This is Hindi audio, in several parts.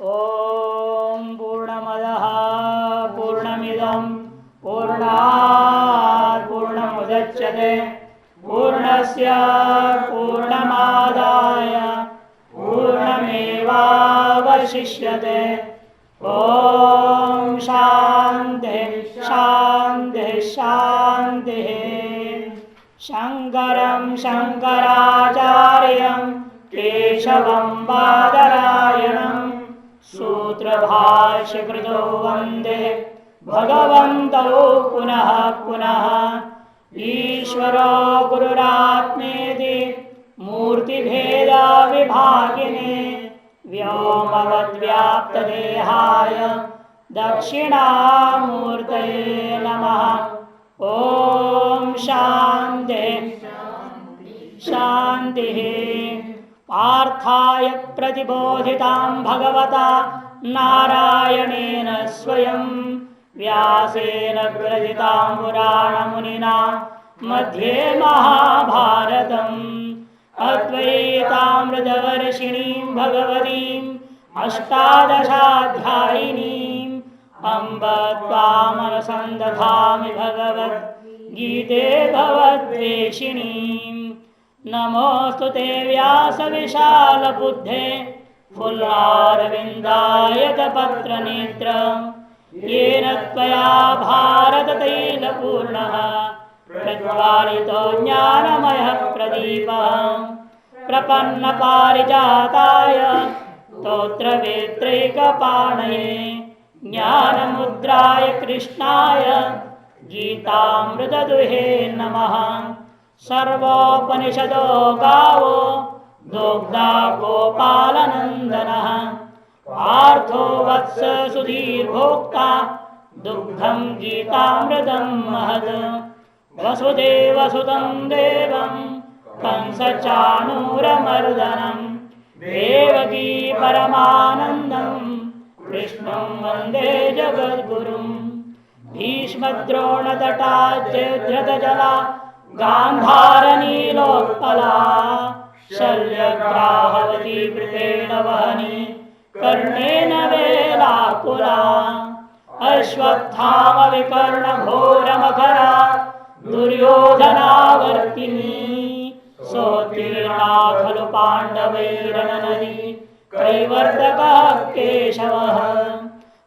ओम पूर्णमदः पूर्णमिदं पूर्णात् पूर्णमुदच्यते पूर्णस्य पूर्णमादाय पूर्णमेवावशिष्यते। ओम शांति शांति शांति। शंकरं शंकराचार्यं केशवं बादरायणं सूत्रभाष्यकृतो वन्दे भगवन्तौ पुनः पुनः। ईश्वरो गुरुरात्मेति मूर्तिभेदविभागिने व्योमवद्व्याप्तदेहाय दक्षिणामूर्तये नमः। ओम शांति शांति। पार्थाय प्रतिबोधितां भगवता नारायणेन स्वयं व्यासेन ग्रथितां पुराणमुनिना मध्ये महाभारतम् अद्वैतामृतवर्षिणीं भगवतीम् अष्टादशाध्यायिनीम् अम्ब त्वामनुसन्दधामि भगवद्गीते भवद्वेषिणीम्। नमोऽस्तु ते व्यासविशालबुद्धे फुल्लारविन्दायतपत्रनेत्र येन त्वया भारततैलपूर्णः प्रज्वालितो ज्ञानमयः प्रदीपः। प्रपन्नपारिजाताय स्तोत्रवेत्रैकपाणये ज्ञानमुद्राय कृष्णाय गीतामृतदुहे नमः। सर्वोपनिषदो गावो दोग्धा गोपालनन्दनः पार्थो वत्स सुधीर्भोक्ता दुग्धं गीतामृतं महत्। वसुदेवसुतं देवं कंसचाणूरमर्दनं देवकी परमानन्दं कृष्णं वन्दे जगद्गुरुं। भीष्मद्रोणतटा जयद्रथजला गान्धारनीलोत्पला शल्यग्राहवती कृपेण वहनी कर्णेन वेलाकुला। अश्वत्थामविकर्णघोरमकरा दुर्योधनावर्तिनी सोत्तीर्णा खलु पाण्डवैरननदी कैवर्तकः केशवः।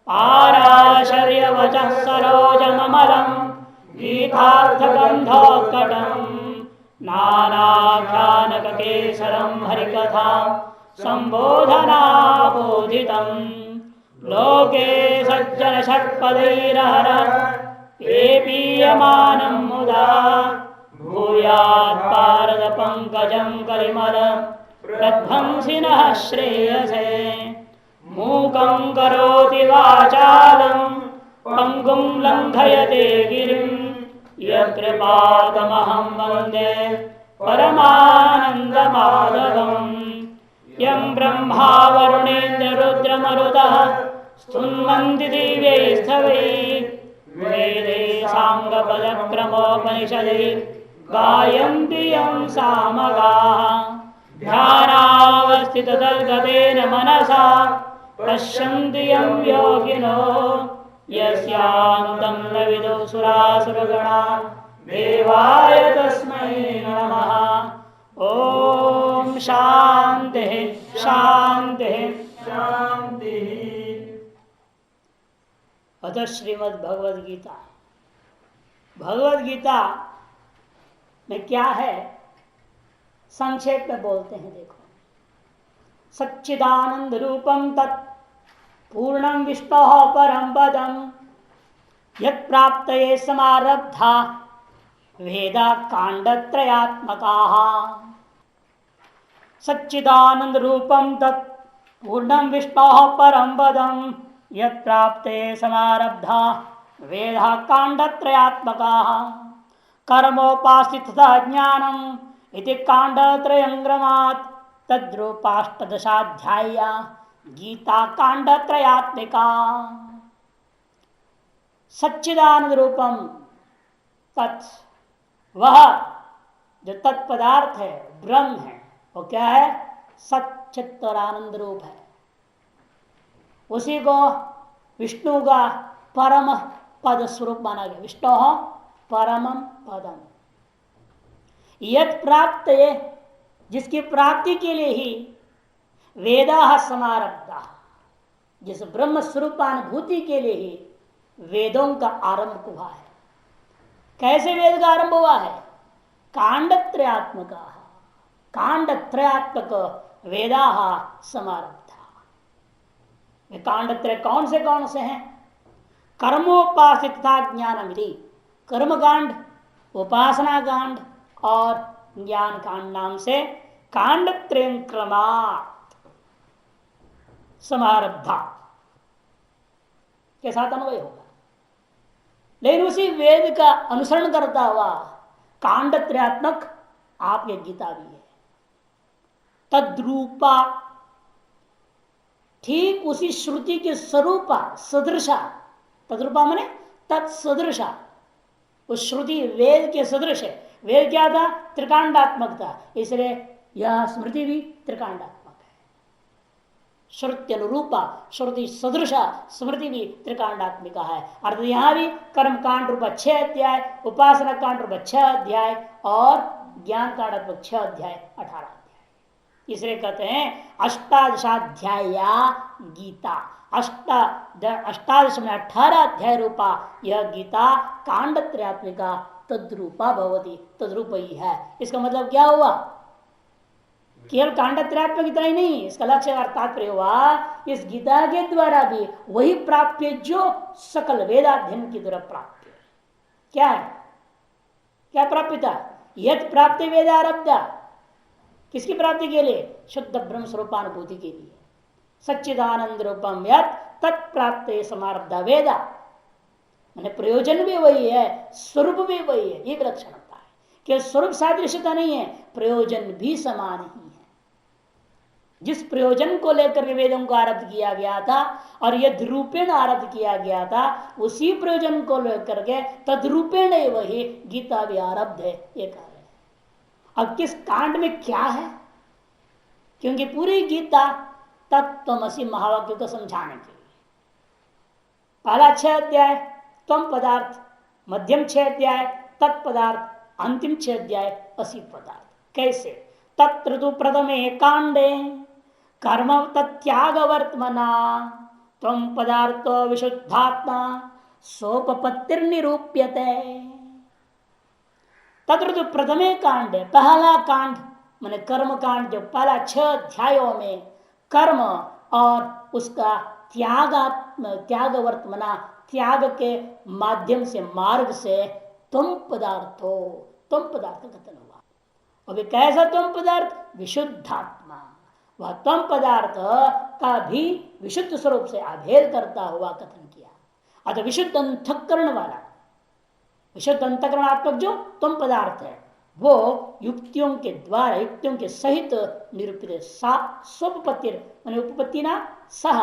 पाराशर्यवचः सरोजममलं गीतार्थगन्धोत्कटं नानाख्यानककेसरं हरिकथां सम्बोधनाबोधितं। लोके सज्जनषट्पदैरहरः पेपीयमानं मुदा भूयात् पारदपङ्कजं कलिमल प्रध्वंसिनः श्रेयसे। मूकं करोति वाचालं पङ्गुं लङ्घयते गिरिं यत्कृपातमहं वन्दे परमानन्दमाधवम्। यं ब्रह्मा वरुणेन्द्ररुद्रमरुतः स्तुन्वन्ति दिव्यैस्तवैः वेदे साङ्गपदक्रमोपनिषदैः गायन्ति यं सामगाः। ध्यानावस्थिततद्गतेन मनसा पश्यन्ति यं योगिनो यस्यान्तं न विदुः सुरासुरगणा देवाय तस्मै नमः। ओम शांति शांति शांति। अतः श्रीमद् भगवद गीता, भगवद गीता में क्या है संक्षेप में बोलते हैं। देखो, सच्चिदानंद रूपम तत् पूर्णं विष्णोः परं पदं यत् प्राप्तये समारब्धा वेदा कांडत्रयात्मकाः। सच्चिदानंद रूपम तत् पूर्णं विष्णोः परं पदं यत् प्राप्तये समारब्धा वेदा कांडत्रयात्मकाः। कर्मोपास्थितः ज्ञानम् इति कांडत्रयंग्रमात् तद्रूपाष्टदशाध्याय्या गीता कांडत्रयात्मिका। सच्चिदानंद रूपम तत्, वह जो तत्पदार्थ है, ब्रह्म है, वो क्या है? सच्चित और आनंद रूप है। उसी को विष्णु का परम पद स्वरूप माना गया। विष्णु परम पदम यद प्राप्त, जिसकी प्राप्ति के लिए ही वेदा समारब्धा, जिस ब्रह्म स्वरूपानुभूति के लिए ही वेदों का आरंभ हुआ है। कैसे वेद का आरंभ हुआ है? कांड त्रयात्मक, कांड त्रयात्मक वेदा समारब्धा। कांड त्रय कौन से हैं? कर्मोपासिता ज्ञानमिति, कर्म कांड, उपासना कांड और ज्ञान कांड नाम से कांड त्रय क्रमात् समारब्धा के साथ अन्वय होगा। लेकिन उसी वेद का अनुसरण करता हुआ कांड त्रयात्मक आपके गीता भी है। तद्रूपा, ठीक उसी श्रुति के स्वरूपा सदृशा, तद्रूपा माने तत्सदृशा, उस श्रुति वेद के सदृश है। वेद क्या था? त्रिकांडात्मक था, इसलिए यह स्मृति भी त्रिकांडात्मक है। श्रुति अनुरूपा, श्रुति सदृशा स्मृति भी त्रिकांडात्मिका है। अर्थात यहां भी कर्म कांड रूप 6 अध्याय, उपासना कांड रूप 6 अध्याय और ज्ञान कांडात्मक 6 अध्याय 18 अध्याय। इसलिए कहते हैं अष्टादशाध्याय गीता। अष्टादश में 18 अध्याय रूपा यह गीता कांड त्रयात्मिका तद्रूपा भवती, तद्रूप ही है। इसका मतलब क्या हुआ? केवल कांड त्रयात्मक इतना ही नहीं, इसका लक्ष्य तात्पर्य हुआ इस गीता के द्वारा भी वही प्राप्य जो सकल वेदाध्ययन की तरफ प्राप्य। क्या है? क्या प्राप्यता? यद प्राप्ति वेदारब्धा, किसकी प्राप्ति के लिए? शुद्ध ब्रह्म स्वरूपानुभूति के लिए। सच्चिदानंद रूपम यत् तत्प्राप्त समारब्धा वेदा, मैंने प्रयोजन भी वही है, स्वरूप भी वही है। ये विलक्षण होता है कि स्वरूप सादृश्यता नहीं है, प्रयोजन भी समान ही है। जिस प्रयोजन को लेकर वेदों को आरब्ध किया गया था और यद रूपेण आरब्ध किया गया था, उसी प्रयोजन को लेकर के तद्रूपेण वही गीता भी आरब्ध है। ये कार्य है। अब किस कांड में क्या है? क्योंकि पूरी गीता तत्त्वमसि महावाक्य को समझाने के लिए। पहला 6 अध्याय त्वम पदार्थ, मध्यम 6 अध्याय तत्पदार्थ, अंतिम 6 अध्याय असी पदार्थ। कैसे? तत्र तु प्रथमे कांडे कर्म तत्याग वर्तमना त्वम पदार्थो विशुद्धात्मा सोपपत्तिर्निरूप्यते। तत्र तो प्रथमे कांड है, पहला कांड माने कर्म कांड, जो पहला 6 अध्यायों में कर्म और उसका त्याग वर्तमना, त्याग के माध्यम से, मार्ग से तुम पदार्थो, तुम पदार्थ का कथन हुआ। अभी कैसा तुम पदार्थ? विशुद्धात्मा, वह तुम पदार्थ का भी विशुद्ध स्वरूप से अभेद करता हुआ कथन किया। अतः विशुद्ध अंतःकरण वाला, विशुद्ध अंतःकरणात्मक जो तुम पदार्थ है वो युक्तियों के द्वारा, युक्तियों के सहित निरूपित, स्वपत्ति माने उपपत्ति ना सह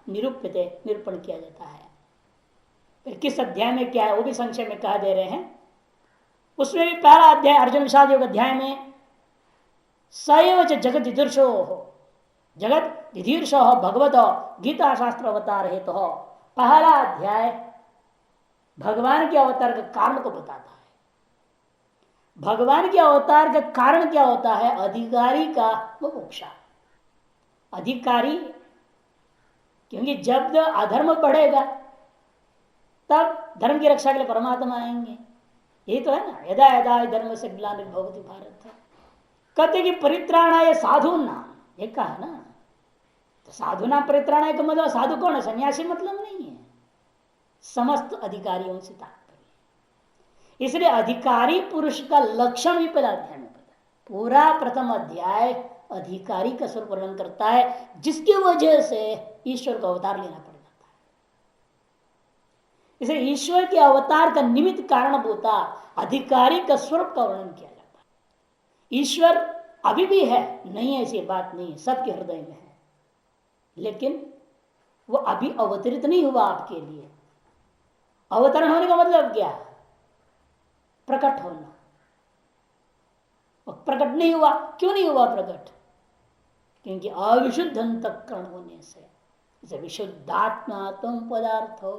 निरूपित, निरूपण किया जाता है। फिर किस अध्याय में क्या है वो भी संक्षेप में कह दे रहे हैं। उसमें भी पहला अध्याय अर्जुन विषाद योग अध्याय में सैव जगत दिदीर्षो हो, जगत दिदीर्षो हो भगवत गीता शास्त्र अवतार हेतु हो। पहला अध्याय भगवान के अवतार के कारण को बताता है। भगवान के अवतार का कारण क्या होता है? अधिकारी का मोक्षा। अधिकारी, क्योंकि जब अधर्म बढ़ेगा तब धर्म की रक्षा के लिए परमात्मा आएंगे। यही तो है ना, यदा यदा धर्म से ग्लानिर्भवति भारत। कहते कि परित्राणाय साधूना, ये कहा ना, तो साधुना परित्राणाय का मतलब साधु कौन है? सन्यासी मतलब नहीं है, समस्त अधिकारियों से तात्पर्य। इसलिए अधिकारी पुरुष का लक्षण भी पहला अध्याय में पता। पूरा प्रथम अध्याय अधिकारी का स्वरूप वर्णन करता है, जिसकी वजह से ईश्वर का अवतार लेना पड़ जाता है। इसलिए ईश्वर के अवतार का निमित्त कारणभूता अधिकारी का स्वरूप का वर्णन किया जाता है। ईश्वर अभी भी है, नहीं है ऐसी बात नहीं है, सबके हृदय में है, लेकिन वो अभी अवतरित नहीं हुआ आपके लिए। अवतरण होने का मतलब क्या? प्रकट होना। प्रकट नहीं हुआ। क्यों नहीं हुआ प्रकट? क्योंकि अविशुद्ध अंतःकरण होने से, इसे विशुद्धात्मा तुम पदार्थ हो।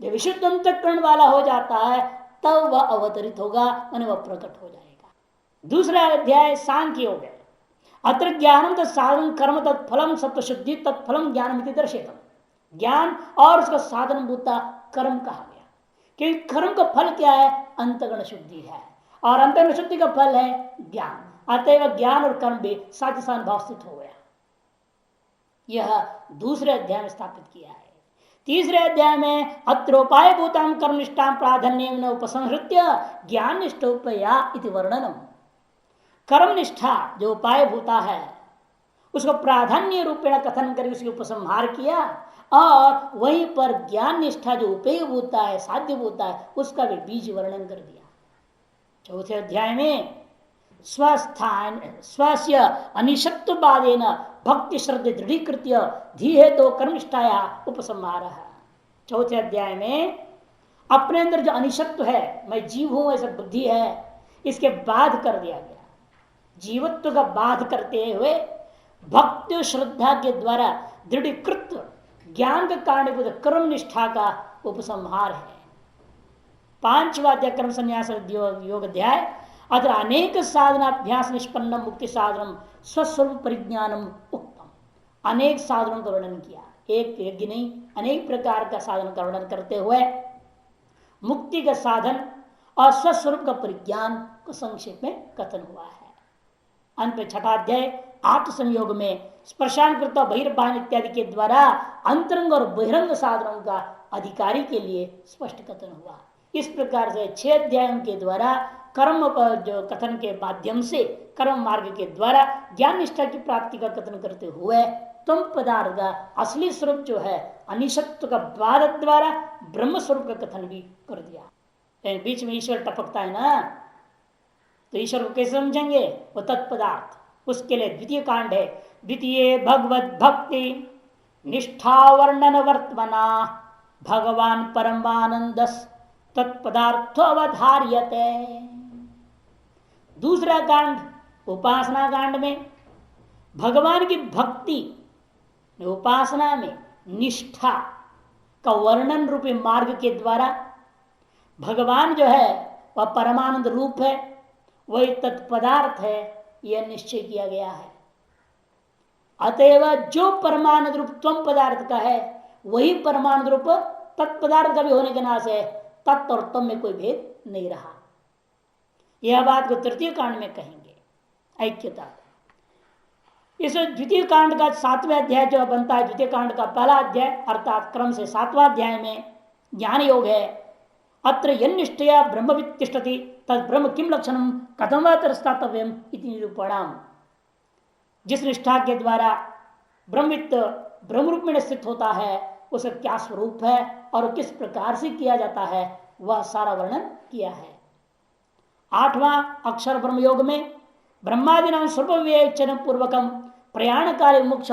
जब विशुद्ध अंतःकरण वाला हो जाता है तब वह अवतरित होगा और वह प्रकट हो जाएगा। दूसरा अध्याय सांख्य योग है। अत्र ज्ञानम तत्साधन कर्म तत्फलम सत्वशुद्धि तत्फलम ज्ञान दर्शितम। ज्ञान और उसका साधन भूता कर्म कहा गया, क्योंकि कर्म का फल क्या है? अंतःकरण शुद्धि है, और अंतःकरण शुद्धि का फल है ज्ञान। अतएव ज्ञान और कर्म भी साथ ही साथ भाव स्थित हो गया। यह दूसरे अध्याय में स्थापित किया है। तीसरे अध्याय में अत्रोपाय भूतम कर्मनिष्ठा प्राधान्य उपसंहृत्य ज्ञान निष्ठोपया इति वर्णनम। कर्मनिष्ठा जो उपाय भूता है उसको प्राधान्य रूपेण कथन करके उसकी उपसंहार किया, और वहीं पर ज्ञान निष्ठा जो उपेय होता है, साध्य होता है, उसका भी बीज वर्णन कर दिया। चौथे अध्याय में स्वस्थान स्वस्य अनिशत्ववादेन भक्ति श्रद्धा दृढ़ीकृत्य धीहे तो कर्मनिष्ठाया उपसंहार। चौथे अध्याय में अपने अंदर जो अनिशत्व है, मैं जीव हूं ऐसा बुद्धि है, इसके बाध कर दिया गया। जीवत्व का बाध करते हुए भक्ति श्रद्धा के द्वारा दृढ़ीकृत ज्ञान के कारण कर्म निष्ठा का उपसंहार है। पांचवा अध्याय कर्म संन्यास योग अध्याय। अत्र अनेक साधनाभ्यास निष्पन्न मुक्ति साधनम स्वस्वरूप परिज्ञानम उक्तम। अनेक साधनों का वर्णन किया, एक यज्ञ नहीं, अनेक प्रकार का साधन का वर्णन करते हुए मुक्ति का साधन और स्वस्वरूप का परिज्ञान को संक्षेप में कथन हुआ है। अंत में छठा अध्याय आत्मसंयोग में स्पर्शांकृत बहिर्बान इत्यादि के द्वारा अंतरंग और बहिरंग साधनों का अधिकारी के लिए स्पष्ट कथन हुआ। इस प्रकार से 6 अध्यायों के द्वारा कर्म पर जो कथन के माध्यम से कर्म मार्ग के द्वारा ज्ञान निष्ठा की प्राप्ति का कथन करते हुए तुम पदार्थ का असली स्वरूप जो है अनिशत्व का बाद द्वारा ब्रह्म स्वरूप का कथन भी कर दिया। बीच में ईश्वर टपकता है ना, तो ईश्वर को कैसे समझेंगे? वो तत्पदार्थ, उसके लिए द्वितीय कांड है। द्वितीय भगवत भक्ति निष्ठा वर्णन वर्तमना भगवान परमानंदस तत्पदार्थ अवधार्यते। दूसरा कांड उपासना कांड में भगवान की भक्ति उपासना में निष्ठा का वर्णन रूपी मार्ग के द्वारा भगवान जो है वह परमानंद रूप है, वही तत्पदार्थ है, यह निश्चय किया गया है। अतएव जो परमानंद रूप त्वम पदार्थ का है वही परमानंद रूप तत्पदार्थ का भी होने के नाश है। तत्व और तम में कोई भेद नहीं रहा। यह बात को तृतीय कांड में कहेंगे, ऐक्यता। इस द्वितीय कांड का 7वां अध्याय जो बनता है, द्वितीय कांड का पहला अध्याय अर्थात क्रम से 7वां अध्याय में ज्ञान योग है। अत्र यन्निष्ठया ब्रह्मवित् तिष्ठति तद ब्रह्म किम लक्षणम कथम वा तरस्तातव्यम इति निरूपणाम। जिस निष्ठा के द्वारा ब्रह्मवित् ब्रह्म रूप में स्थित होता है उसका क्या स्वरूप है और किस प्रकार से किया जाता है, वह सारा वर्णन किया है। 8वां अक्षर ब्रह्म योग में ब्रह्मादि नाम स्वरूप विवेचन पूर्वकम प्रयाण काल मोक्ष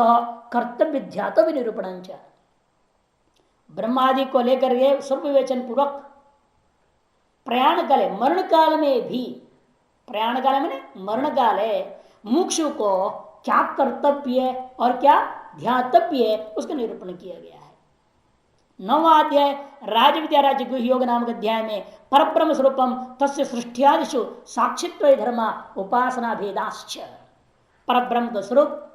कर्तव्य ध्यात निरूपण। ब्रह्मादि को लेकर के स्वरूप विवेचन पूर्वक प्रयाण काल मरण काल में भी, प्रयाण काल में मरण काल है, मोक्ष को क्या कर्तव्य और क्या ध्यातव्य है उसका निरूपण किया गया है। 9वां अध्याय राज विद्या राज्य गुह योग नामक अध्याय में परब्रह्म स्वरूपम तस्य सृष्टियादिषु साक्षित्व धर्म उपासना भेदाश्च। परब्रह्म का स्वरूप,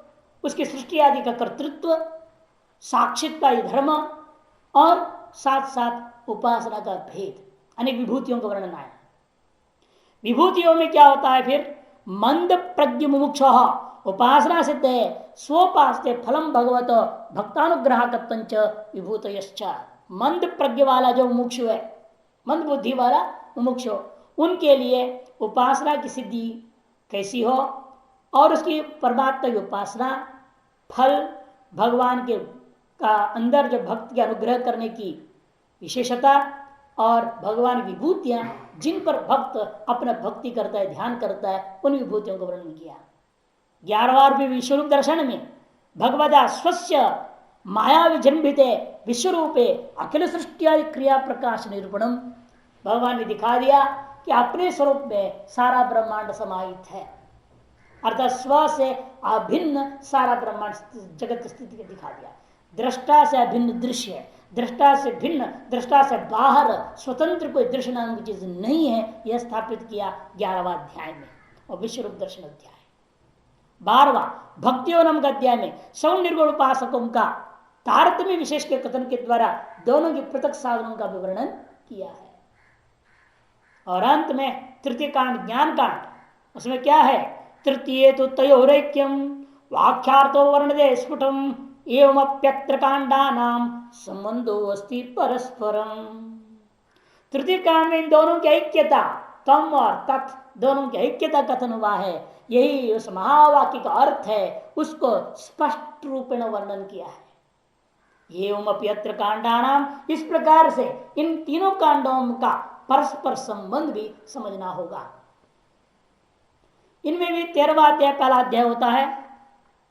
उसकी सृष्टि आदि का कर्तृत्व, साक्षित्व धर्म और साथ साथ उपासना का भेद, अनेक विभूतियों का वर्णन आया। विभूतियों में क्या होता है फिर? मंद प्रज्ञ मुमुक्ष उपासना सिद्ध है स्वोपास्ते फलम भगवत भक्तानुग्राहकत्वंच विभूतयश्च। मंद प्रज्ञ वाला जो मुमुक्षु है, मंद बुद्धि वाला मुमुक्षु, उनके लिए उपासना की सिद्धि कैसी हो और उसकी परमात्मा की उपासना फल भगवान के का अंदर जो भक्त के अनुग्रह करने की विशेषता और भगवान विभूतियां जिन पर भक्त अपना भक्ति करता है, ध्यान करता है, उन विभूतियों का वर्णन किया। 11वां विश्वरूप दर्शन में भगवदा स्वस्य माया विजृंभिते विश्वरूपे अखिल सृष्टि आदि क्रिया प्रकाश निरूपणम। भगवान ने दिखा दिया कि अपने स्वरूप में सारा ब्रह्मांड समाहित है। अर्थात स्व से अभिन्न सारा ब्रह्मांड जगत स्थिति को दिखा दिया। दृष्टा से अभिन्न दृश्य है, दृष्टा से भिन्न, दृष्टा से बाहर स्वतंत्र कोई दृश्य नाम की चीज नहीं है, यह स्थापित किया 11वां अध्याय में और विश्व रूप दर्शन अध्याय। 12वां भक्तियों नामक अध्याय में सौ निर्गुण उपासकों का तारतम्य विशेष के कथन के द्वारा दोनों के पृथक साधनों का विवरण किया है। और अंत में तृतीय कांड ज्ञान कांड, उसमें क्या है, तृतीय तो तयोरैक्यम वाक्यार्थो वर्णदे स्फुटम एवमप्यत्र कांडानाम संबंधो अस्ति परस्परम। तृतीय कांड में इन दोनों की ऐक्यता, तम और तत् दोनों की ऐक्यता कथन हुआ है, यही उस महावाक्य का अर्थ है, उसको स्पष्ट रूप में वर्णन किया है। एवमप्यत्र कांडानाम, इस प्रकार से इन तीनों कांडों का परस्पर संबंध भी समझना होगा। इनमें भी 13वां अध्याय पहला अध्याय होता है,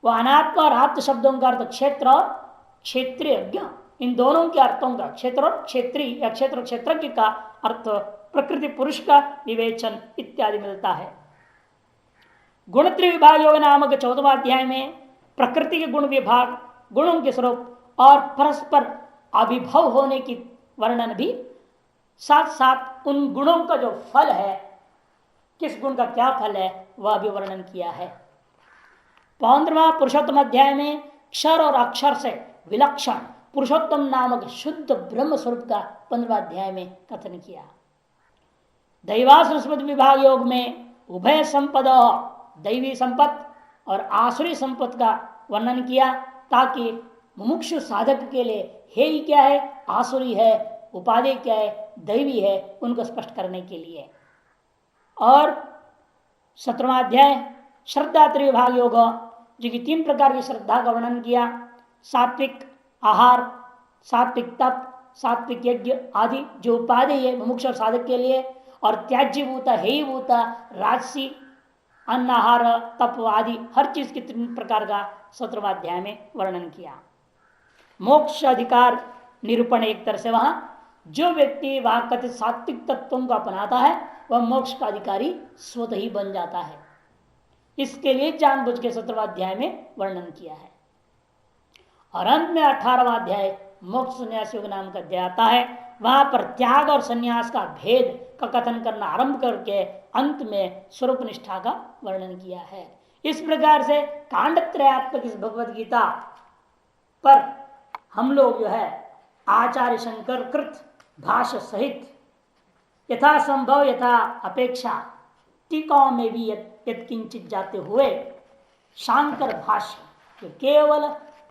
वह अनात्मा और आत्म शब्दों का अर्थ क्षेत्र और क्षेत्रीय ज्ञ, इन दोनों के अर्थों का, क्षेत्र और क्षेत्रीय या क्षेत्र क्षेत्रज्ञ का अर्थ, प्रकृति पुरुष का विवेचन इत्यादि मिलता है। गुणत्रय विभाग योग नामक 14वां अध्याय में प्रकृति के गुण विभाग, गुणों के स्वरूप और परस्पर अभिभव होने की वर्णन भी, साथ साथ उन गुणों का जो फल है, किस गुण का क्या फल है, वह भी वर्णन किया है। 15वां पुरुषोत्तम अध्याय में क्षर और अक्षर से विलक्षण पुरुषोत्तम नामक शुद्ध ब्रह्म स्वरूप का 15वां अध्याय में कथन किया। दैवासुर संपद विभाग योग में उभय संपद, दैवी संपत्त और आसुरी संपत्त का वर्णन किया, ताकि मुमुक्षु साधक के लिए हे ही क्या है, आसुरी है, उपाधि क्या है, दैवी है, उनको स्पष्ट करने के लिए। और 17वां अध्याय श्रद्धा त्रिविभाग योग, जो कि 3 प्रकार की श्रद्धा का वर्णन किया, सात्विक आहार, सात्विक तप, सात्विक यज्ञ आदि जो उपाधि है मुमुक्ष और साधक के लिए, और त्याज्य भूता, हेय भूता, राजसी, अन्न आहार तप आदि हर चीज के 3 प्रकार का 17वां अध्याय में वर्णन किया। मोक्ष अधिकार निरूपण, एक तरह से वहां जो व्यक्ति वहां कथित सात्विक तत्वों को अपनाता है वह मोक्ष का अधिकारी स्वतः ही बन जाता है। इसके लिए जानबूझ के 17वां अध्याय में वर्णन किया है। और अंत में 18वां अध्याय मोक्ष संन्यास योग नाम का अध्याय आता है, वहां पर त्याग और संन्यास का भेद का कथन करना आरंभ करके अंत में स्वरूप निष्ठा का वर्णन किया है। इस प्रकार से कांडत्रयात्मक इस भगवद गीता पर हम लोग जो है आचार्य शंकर कृत भाष्य सहित यथा संभव यथा अपेक्षा टीकाओं में भी यत्किंचित जाते हुए शांकर भाष्य जो केवल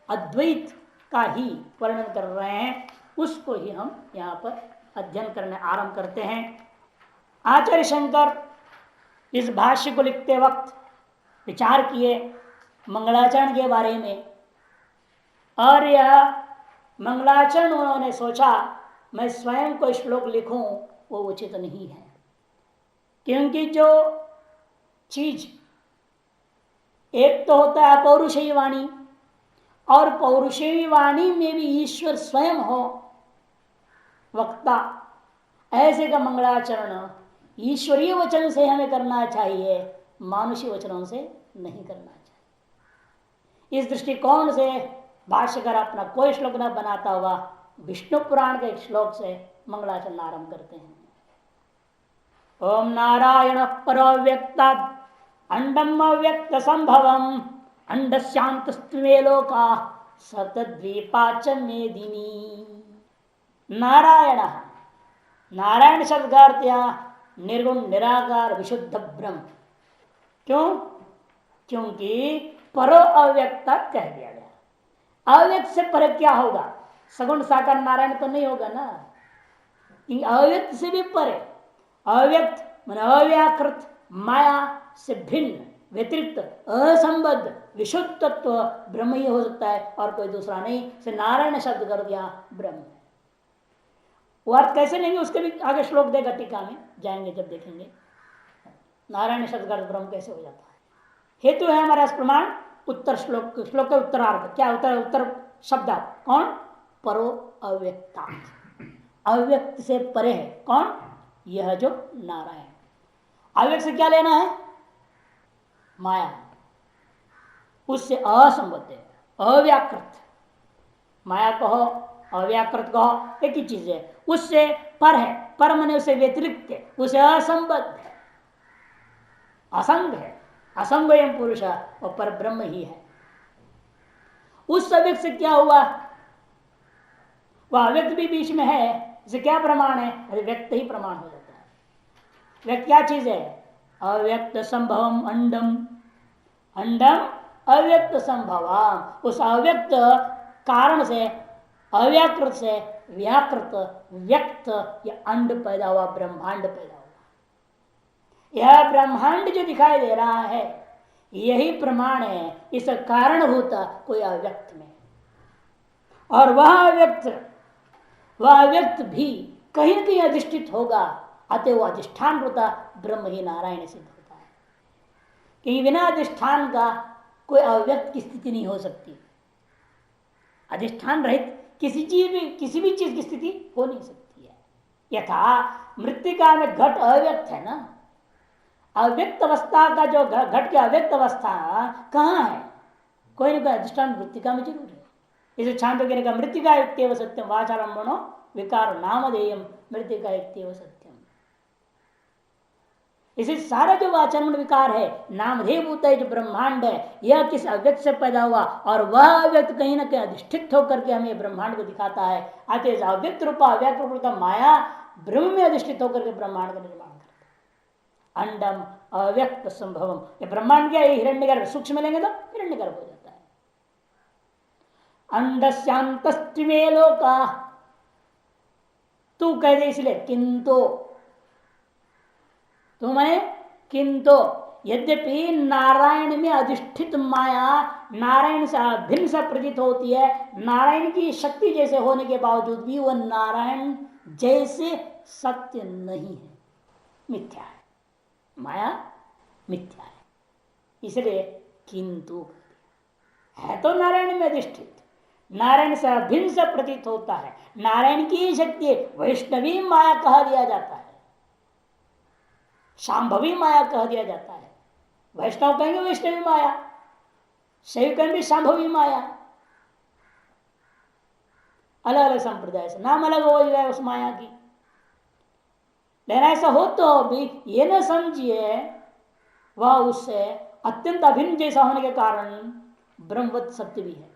अद्वैत का ही वर्णन कर रहे हैं, उसको ही हम यहाँ पर अध्ययन करने आरंभ करते हैं। आचार्य शंकर इस भाष्य को लिखते वक्त विचार किए मंगलाचरण के बारे में, और यह मंगलाचरण उन्होंने सोचा मैं स्वयं कोई श्लोक लिखूं वो उचित नहीं है, क्योंकि जो चीज एक तो होता है पौरुषेय वाणी, और पौरुषेय वाणी में भी ईश्वर स्वयं हो वक्ता, ऐसे का मंगलाचरण ईश्वरीय वचन से हमें करना चाहिए, मानुषी वचनों से नहीं करना चाहिए। इस दृष्टिकोण से भाष्यकार अपना कोई श्लोक न बनाता हुआ विष्णु पुराण के एक श्लोक से मंगलाचरण आरंभ करते हैं। ओम नारायण परो व्यक्ता अंडम अव्यक्त संभवम अंडस्यांतस्त्वे लोका सतद्वीपाच मेदिनी। नारायण, नारायण शब्द का अर्थ यहाँ निर्गुण निराकार विशुद्ध ब्रह्म। क्यों? क्योंकि परो अव्यक्ता कह दिया गया। अव्यक्त से पर क्या होगा? सगुण साकार नारायण तो नहीं होगा ना, अव्यक्त से भी परे। अव्यक्त मन अव्याकृत माया से भिन्न व्यतिरिक्त असंबद्ध विशुद्ध तत्व ब्रह्म ही हो सकता है और कोई दूसरा नहीं। से नारायण शब्द कर दिया ब्रह्म। वो अर्थ कैसे लेंगे उसके भी आगे श्लोक देगा, टीका में जाएंगे जब देखेंगे नारायण शब्द का ब्रह्म कैसे हो जाता है। हेतु है हमारा प्रमाण उत्तर श्लोक, श्लोक के उत्तरार्ध क्या उत्तर, उत्तर शब्द कौन? परो अव्यक्ता, अव्यक्त से परे है कौन? यह जो नारायण। अव्यक्त से क्या लेना है? माया। उससे असंबद्ध है, अव्याकृत। माया कहो, अव्याकृत कहो, एक ही चीज है। उससे पर है, पर माने उससे व्यतिरिक्त है, उससे असंबद्ध है, असंग है। असंग एवं पुरुष और पर ब्रह्म ही है। उस अव्यक्त से क्या हुआ? वह अव्यक्त भी बीच में है, इसे क्या प्रमाण है? अरे व्यक्त ही प्रमाण हो जाता है। व्यक्त क्या चीज है? अव्यक्त संभवम अंडम, अंडम अव्यक्त संभवम। उस अव्यक्त कारण से, अव्याकृत से व्याकृत व्यक्त या अंड पैदा हुआ, ब्रह्मांड पैदा हुआ। यह ब्रह्मांड जो दिखाई दे रहा है यही प्रमाण है इस कारणभूत कोई अव्यक्त में। और वह अव्यक्त भी कहीं न कहीं अधिष्ठित होगा, अतः वह अधिष्ठान होता ब्रह्म ही नारायण सिद्ध होता है। क्योंकि बिना अधिष्ठान का कोई अव्यक्त की स्थिति नहीं हो सकती। अधिष्ठान रहित किसी भी चीज की स्थिति हो नहीं सकती है। यथा मृत्तिका में घट अव्यक्त है ना, अव्यक्त अवस्था का जो घट की अव्यक्त अवस्था कहाँ है? कोई ना कोई अधिष्ठान मृत्तिका में जरूर है। इसे छांदोग्य का मृत्तिका इत्येव सत्यम वाचारंभणो विकार नामधेयम मृत्तिका इत्येव सत्यम। इसे सारा जो वाचारंभण विकार है नामधेय भूत है, जो ब्रह्मांड है, यह किस अव्यक्त से पैदा हुआ और वह अव्यक्त कहीं ना कहीं अधिष्ठित होकर के हमें ब्रह्मांड को दिखाता है। अतः अव्यक्त रूपा अव्यक्त रूपा माया ब्रह्म में अधिष्ठित होकर के ब्रह्मांड का निर्माण करता है। अंडम अव्यक्त संभवम, ये ब्रह्मांड क्या है? हिरण्यगर्भ। सूक्ष्म लेंगे तो हिरण्यगर्भ हो जाता है। अंडस्यांतस्त्रिमे लोका, तू कह दे इसलिए किंतु, तो मैंने किंतु यद्यपि नारायण में अधिष्ठित माया नारायण से भिन्न सा प्रतीत होती है, नारायण की शक्ति जैसे होने के बावजूद भी वह नारायण जैसे सत्य नहीं है, मिथ्या है। माया मिथ्या है, इसलिए किंतु है तो नारायण में अधिष्ठित, नारायण से भिन्न से प्रतीत होता है। नारायण की शक्ति वैष्णवी माया कहा दिया जाता है, शांभवी माया कह दिया जाता है। वैष्णव कहेंगे वैष्णवी माया, शैव कहेंगे शांभवी माया। अलग अलग संप्रदाय से नाम अलग हो जाए उस माया की। लेकिन ऐसा हो तो भी ये न समझिए वह उससे अत्यंत अभिन्न जैसा होने के कारण ब्रह्मवत सत्य भी है।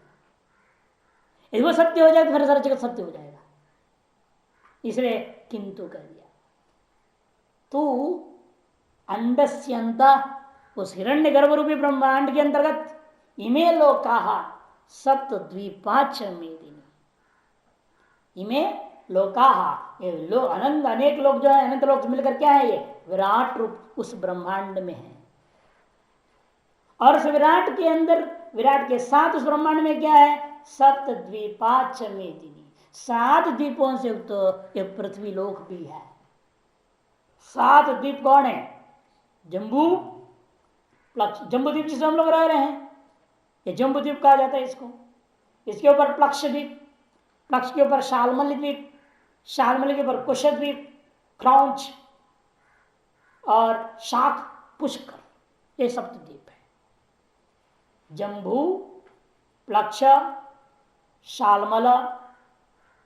यदि वो सत्य हो जाए तो फिर सारा जगत सत्य हो जाएगा, इसलिए किंतु कह दिया। तू अंडस्यंत, उस हिरण्य गर्भ रूपी ब्रह्मांड के अंतर्गत इमे लोका सप्तद्वीपाच मेदिनी, इमे लोका, ये लोग अनंत अनेक लोग जो है, अनंत लोग मिलकर क्या है? ये विराट रूप उस ब्रह्मांड में है। और उस विराट के अंदर, विराट के साथ उस ब्रह्मांड में क्या है? सप्तद्वीपाच मेदिनी, 7 द्वीपों से युक्त एक पृथ्वी लोक भी है। 7 द्वीप कौन है? जम्बू प्लक्ष, जम्बू द्वीप जिसे हम लोग रह रहे हैं, ये जम्बू द्वीप कहा जाता है इसको। इसके ऊपर प्लक्ष द्वीप, प्लक्ष के ऊपर शालमल द्वीप, शालमल के ऊपर कुश द्वीप, क्रौंच और शाख पुष्कर, ये सप्तद्वीप है। जम्बू, प्लक्ष, शालमल,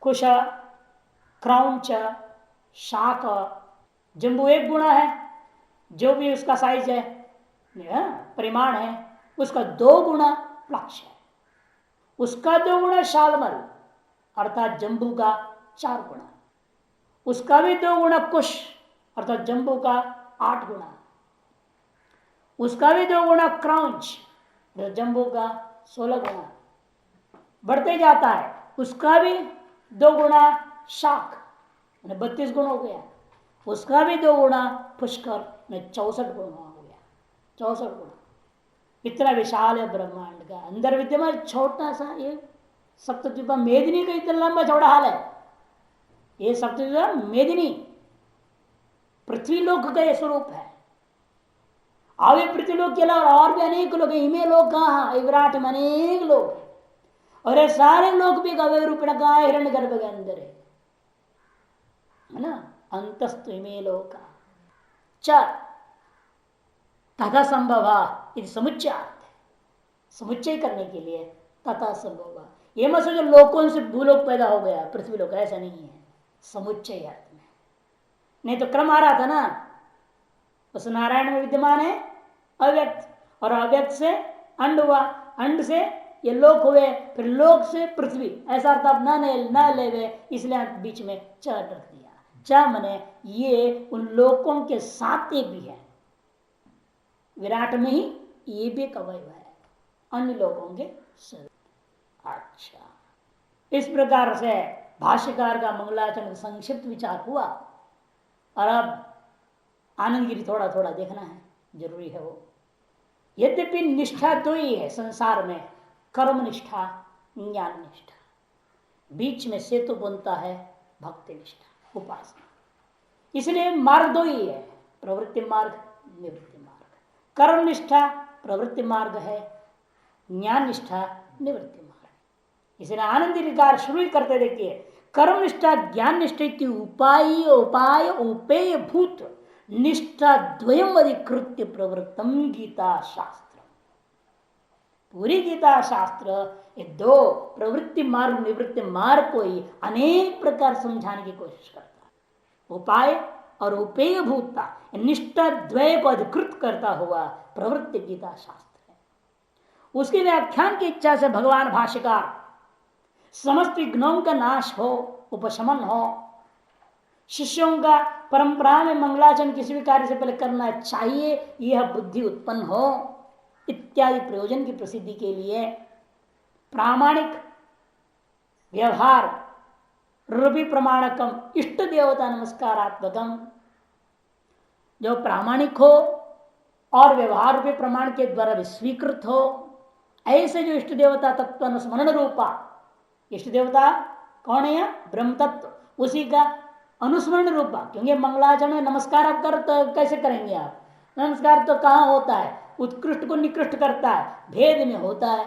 कुश, क्रौंच, शाख। जम्बू एक गुणा है, जो भी उसका साइज है, परिमाण है, उसका 2 गुणा प्लक्ष है, उसका 2 गुणा शालमल अर्थात जम्बू का 4 गुणा, उसका भी 2 गुणा कुश अर्थात जम्बू का 8 गुणा, उसका भी 2 गुणा क्रौंच जम्बू का 16 गुणा, बढ़ते जाता है। उसका भी 2 गुणा शाख 32 गुण हो गया, उसका भी 2 गुणा पुष्कर में 64 गुण हो गया, 64 गुण। इतना विशाल है ब्रह्मांड का अंदर विद्यमान छोटा सा ये सप्तद्वीपा मेदिनी का इतना लंबा चौड़ा हाल है। ये सप्तद्वीपा मेदिनी पृथ्वी लोक का ये स्वरूप है। अब ये पृथ्वी लोक के अलावा और भी अनेक लोग, इमे लोग कहाँ, विराट में अनेक लोग, और ये सारे लोग भी अवय रूपेण का हिरण्य गर्भ के अंदर है ना। अंतस्तु इमे लोका च तथा संभव समुच्चार्थ, समुच्चय करने के लिए तथा संभव। ये मत सोचो लोकों से भूलोक पैदा हो गया पृथ्वी लोक, ऐसा नहीं है, समुच्चय अर्थ में। नहीं तो क्रम आ रहा था ना, उस नारायण में विद्यमान है अव्यक्त, और अव्यक्त से अंड हुआ, अंड से ये लोक हुए, फिर लोक से पृथ्वी, ऐसा अर्थ आप न ले, इसलिए बीच में च रख दिया। च मने ये उन लोकों के साथ एक भी है, विराट में ही ये भी एक अवयव है अन्य लोगों के साथ। अच्छा, इस प्रकार से भाष्यकार का मंगलाचरण संक्षिप्त विचार हुआ, और अब आनंदगिरी थोड़ा थोड़ा देखना है, जरूरी है वो। यद्यपि निष्ठा दो ही है संसार में, कर्म निष्ठा, ज्ञान निष्ठा, बीच में सेतु बनता है भक्ति निष्ठा, उपासना। इसलिए मार्ग दो ही है, प्रवृत्ति मार्ग, निवृत्ति मार्ग। कर्म निष्ठा प्रवृत्ति मार्ग है, ज्ञान निष्ठा निवृत्ति मार्ग। इसलिए आनंद विकार शुरू करते देखिए, कर्म निष्ठा ज्ञान निष्ठा की उपाय उपाय उपेय भूत निष्ठा द्वयम अधिकृत्य प्रवृत्तम गीता शास्त्र। पूरी गीता शास्त्र ये दो प्रवृत्ति मार्ग निवृत्ति मार्ग को ही अनेक प्रकार समझाने की कोशिश करता है। उपाय और उपेय भूतता निष्ठा द्वय को अधिकृत करता हुआ प्रवृत्ति गीता शास्त्र है। उसके व्याख्यान की इच्छा से भगवान भाष्यकार समस्त विघ्नों का नाश हो, उपशमन हो, शिष्यों का परंपरा में मंगलाचरण किसी भी कार्य से पहले करना चाहिए, यह बुद्धि उत्पन्न हो इत्यादि प्रयोजन की प्रसिद्धि के लिए प्रामाणिक व्यवहार रूपी प्रमाणकम इष्ट देवता नमस्कारात्मकम, जो प्रामाणिक हो और व्यवहार रूपी प्रमाण के द्वारा भी स्वीकृत हो, ऐसे जो इष्ट देवता तत्व स्मरण रूपा, इष्ट देवता कौन है? ब्रह्म तत्व, उसी का अनुस्मरण रूपा। क्योंकि मंगलाचरण में नमस्कार आप कर तो कैसे करेंगे आप? नमस्कार तो कहाँ होता है? उत्कृष्ट को निकृष्ट करता है, भेद में होता है?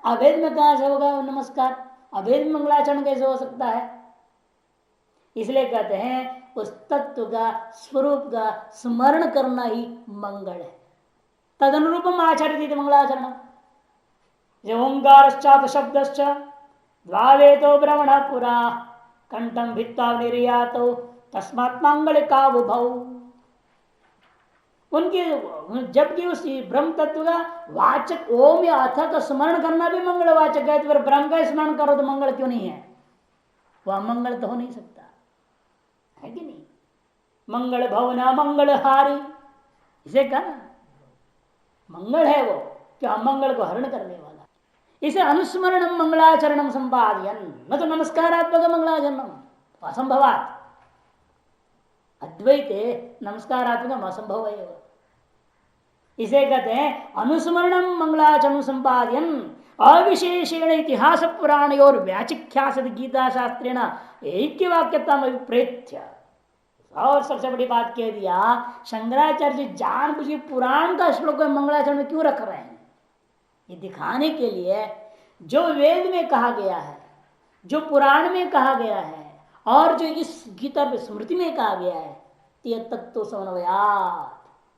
अभेद में कहां से होगा नमस्कार? अभेद में मंगलाचरण कैसे हो सकता है? इसलिए कहते हैं उस तत्व का स्वरूप का स्मरण करना ही मंगल है। तद अनुरूपम आचरित मंगलाचरण। ओंकार शब्द द्वावेतो भ्रमण पुरा कंठम भित्ता निर्यातो तस्मात् मंगल का भौ। उनके जबकि उस ब्रह्म तत्व का वाचक ओम या अथ का स्मरण करना भी मंगलवाचक है, तो फिर ब्रह्म का स्मरण करो तो मंगल क्यों नहीं है? वह मंगल तो हो नहीं सकता है कि नहीं? मंगल भवना मंगल हारी, इसे कहा मंगल है वो, क्या मंगल को हरण करने वाला। इसे अनुस्मरणम मंगलाचरणम संपादयन, न तो नमस्कारात्मक मंगलाचरणम, असंभवात। अद्वैते नमस्कारात्मक असंभव है। इसे कहते हैं अनुस्मरणम मंगलाचरण संपादयन अविशेषेण इतिहास पुराण और व्याचिख्यास गीता शास्त्रेण ऐक्य वाक्यता अभिप्रेत्य। और सबसे बड़ी बात कह दिया, शंकराचार्य जानबूझ के पुराण का श्लोक मंगलाचरण में क्यों रख रहे हैं? ये दिखाने के लिए जो वेद में कहा गया है, जो पुराण में कहा गया है, और जो इस गीता स्मृति में कहा गया है, तत्व समन्वयात,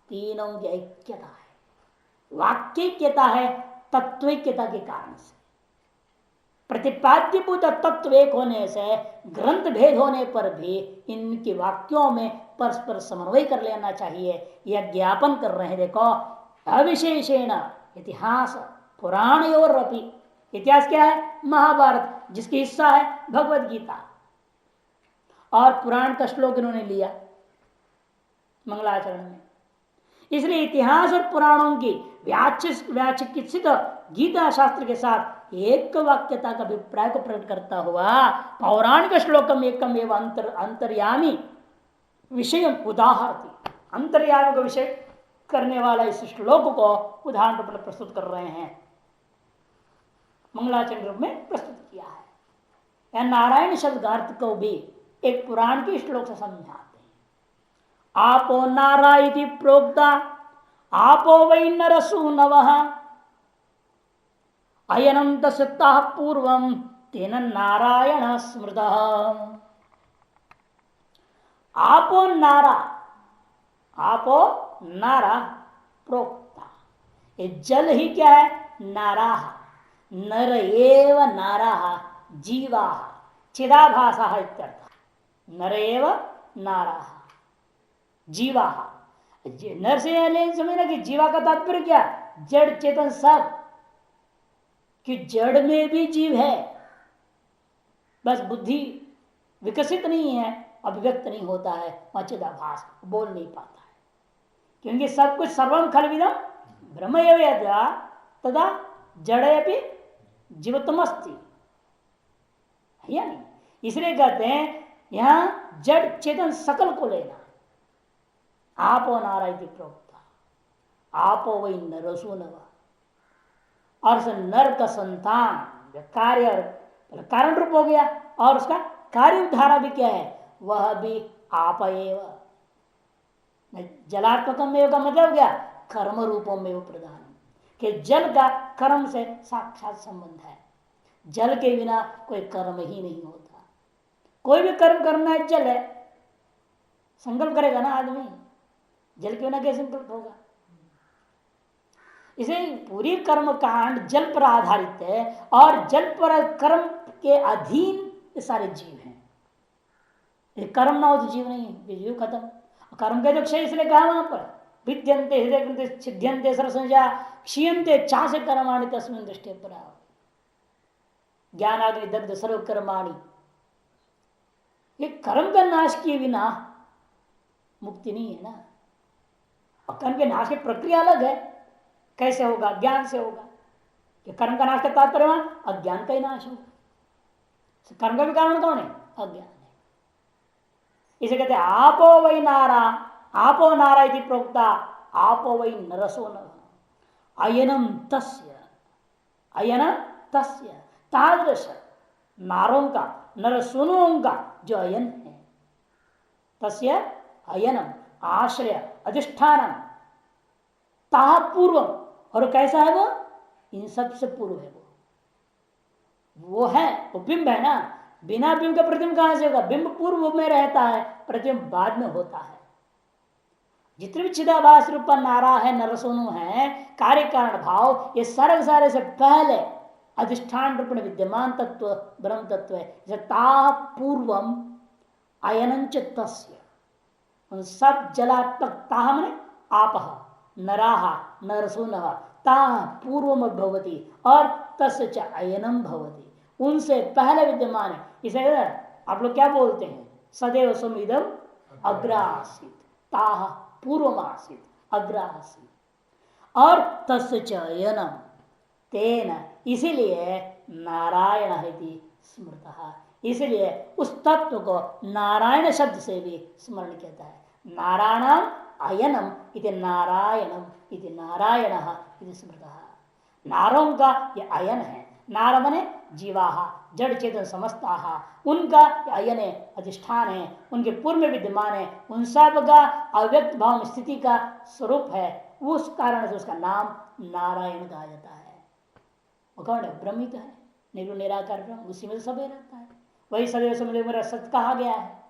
तीनों की ऐक्यता है, वाक्यता है तत्वैक्यता के कारण से। प्रतिपाद्यभूत तत्व एक होने से ग्रंथ भेद होने पर भी इनके वाक्यों में परस्पर समन्वय कर लेना चाहिए, यह ज्ञापन कर रहे हैं। देखो, अविशेषेण इतिहास पुराण और अपि, इतिहास क्या है? महाभारत, जिसकी हिस्सा है भगवत गीता, और पुराण का श्लोक इन्होंने लिया मंगलाचरण में। इसलिए इतिहास और पुराणों की व्याचिकित्सित गीता शास्त्र के साथ एक वाक्यता का अभिप्राय को प्रकट करता हुआ पौराणिक श्लोकम एकम एवं अंतर्यामी विषय उदाहरती, अंतर्यामी का विषय करने वाला इस श्लोक को उदाहरण पर प्रस्तुत कर रहे हैं, मंगलाचरण रूप में प्रस्तुत किया है। या नारायण शब्द अर्थ को भी एक पुराण के श्लोक से समझाते हैं। आपो नारा इति प्रोक्ता आपो वै नरसूनवः अयनं दशतः पूर्वं तेन नारायण स्मृतः। आपो नारा, आपो नारा प्रोक्ता, ये जल ही क्या है? नाराह, नर एव नाराह जीवा चिदाभासा इत्यर्थ। नर एव नाराह जीवा, नर से समझना कि जीवा का तात्पर्य क्या? जड़ चेतन सब, कि जड़ में भी जीव है, बस बुद्धि विकसित नहीं है, अभिव्यक्त नहीं होता है, वह चिदाभास बोल नहीं पाता है, क्योंकि सब कुछ सर्वम खलविदम ब्रह्म एव तदा जड़े भी जीवत्वमस्ति है या नहीं। इसलिए कहते हैं यहां जड़ चेतन सकल को लेना। आपो नारायण प्रोक्ता, आपो वही नरसो नवा, और नर का संतान कार्य और कारण रूप हो गया, और उसका कार्य धारा भी क्या है? वह भी आप एव। जलात्मकम में का मतलब क्या? कर्म रूपों में वो प्रधान, कि जल का कर्म से साक्षात संबंध है। जल के बिना कोई कर्म ही नहीं होता। कोई भी कर्म करना है, जल है, संकल्प करेगा ना आदमी, जल के बिना कैसे संकल्प होगा? इसे पूरी कर्म कांड जल पर आधारित है, और जल पर कर्म के अधीन ये सारे जीव हैं। ये कर्म ना हो तो जीव नहीं है, जीव खत्म। कर्म के जो क्षय इसलिए कहा वहां पर विद्यंते हृदय छिद्यंते सर्वसंज्ञा क्षीयंते चा से कर्माणि तस्मिन् दृष्टि पर ज्ञान आदि दग्ध सर्व कर्माणि। ये कर्म का नाश किए बिना मुक्ति नहीं है ना। और कर्म के नाश की प्रक्रिया अलग है, कैसे होगा? ज्ञान से होगा। कि कर्म का नाश का तात्पर्य अज्ञान का ही नाश होगा। कर्म का भी कारण कौन है? अज्ञान है। इसे कहते आपो वै नारा, आपो नारा इति प्रोक्ता, आपो वै नरसो न अयनम तस्य, अयन तस्य तादृश नारों का, नरसुनों का जो अयन है, तस्य अयनम आश्रय अधिष्ठान ता पूर्वम, और कैसा है वो? इन सब से पूर्व है वो है, वो बिंब है ना। बिना बिंब का प्रतिबिंब कहां से होगा? बिंब पूर्व में रहता है, प्रतिबिंब बाद में होता है। जितने भी चिदाभास रूप नारा है, नरसोनु है, कार्य कारण भाव, ये सारे से पहले अधिष्ठान रूप में विद्यमान तत्व ब्रह्म तत्व है। ता पूर्वम अयनंच तस्य, उन सब जलात्मक ताह में आप नराह नरसुन ता पूर्वम भवती, और तस्य अयनम भवती, उनसे पहले विद्यमान है। इसे आप लोग क्या बोलते हैं? सदैव सुमिदम अग्रासित, ताह पूर्वमासित अग्रासित, और तस्य अयनम तेन, इसीलिए नारायण है स्मृतः, इसलिए उस तत्व को नारायण शब्द से भी स्मरण कहता है। नारायणम अयनम इति नारायणम इति नारायण इति स्मृतः। नारों का ये अयन है। नार मने जीवा, जड़ चेतन समस्ता, उनका अयन है, अधिष्ठान है, उनके पूर्व में विद्यमान है, उन सब का अव्यक्त भाव स्थिति का स्वरूप है। उस कारण से उसका नाम नारायण कहा जाता है। वो कौन है? ब्रह्म तो है, निर्गुण निराकार ब्रह्म, उसी में सब रहता है। वही सदैव सदैव मेरा सत्य कहा गया है।